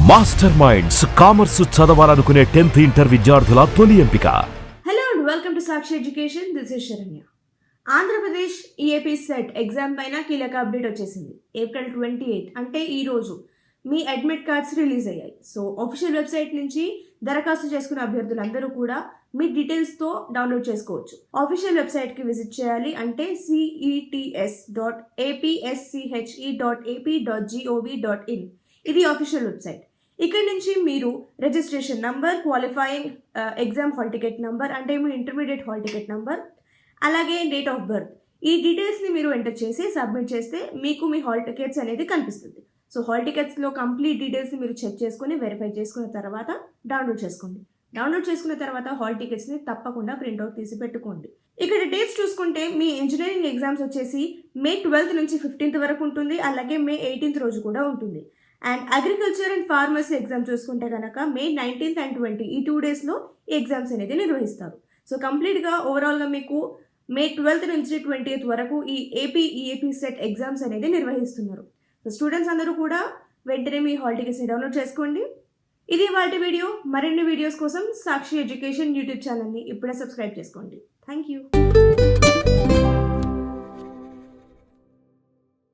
Master minds commerce చదవాలనుకునే 10th inter విద్యార్థుల తొలి ఎంపిక. Hello and welcome to Sakshi education. This is Saranya. Andhra Pradesh EAP set exam పైన కీలక అప్డేట్ వచ్చేసింది. ఏప్రిల్ 28 అంటే ఈ రోజు మీ అడ్మిట్ కార్డ్స్ రిలీజ్ అయ్యాయి. సో ఆఫీషియల్ వెబ్సైట్ నుంచి దరఖాస్తు చేసుకున్న అభ్యర్థులందరూ కూడా మీ డీటెయిల్స్తో డౌన్లోడ్ చేసుకోవచ్చు. ఆఫీషియల్ వెబ్సైట్కి విజిట్ చేయాలి. అంటే cets.apsche.ap.gov.in ఇది ఆఫీషియల్ వెబ్సైట్. ఇక్కడ నుంచి మీరు registration number, qualifying exam hall ticket number అంటే మీ ఇంటర్మీడియట్ హాల్ టికెట్ నంబర్, అలాగే డేట్ ఆఫ్ బర్త్, ఈ డీటెయిల్స్ని మీరు ఎంటర్ చేసి సబ్మిట్ చేస్తే మీకు మీ హాల్ టికెట్స్ అనేది కనిపిస్తుంది. సో హాల్ టికెట్స్లో కంప్లీట్ డీటెయిల్స్ని మీరు చెక్ చేసుకుని వెరిఫై చేసుకున్న తర్వాత డౌన్లోడ్ చేసుకోండి. డౌన్లోడ్ చేసుకున్న తర్వాత హాల్ టికెట్స్ని తప్పకుండా ప్రింట్అవుట్ తీసి పెట్టుకోండి. ఇక్కడ డేట్స్ చూసుకుంటే మీ ఇంజనీరింగ్ ఎగ్జామ్స్ వచ్చేసి May 12th నుంచి 15th వరకు ఉంటుంది. అలాగే May 18th రోజు కూడా ఉంటుంది. And agriculture and pharmacy exam చూసుకుంటే కనుక May 19th and 20 ఈ 2 daysలో ఈ ఎగ్జామ్స్ అనేది నిర్వహిస్తారు. సో కంప్లీట్గా ఓవరాల్గా మీకు May 12th నుంచి 20th వరకు ఈ ఈఏపీ సెట్ ఎగ్జామ్స్ అనేది నిర్వహిస్తున్నారు. సో స్టూడెంట్స్ అందరూ కూడా వెంటనే మీ హాల్ టికెట్స్ని డౌన్లోడ్ చేసుకోండి. ఇది వాటి వీడియో. మరిన్ని వీడియోస్ కోసం సాక్షి ఎడ్యుకేషన్ యూట్యూబ్ ఛానల్ని ఇప్పుడే సబ్స్క్రైబ్ చేసుకోండి. Thank you.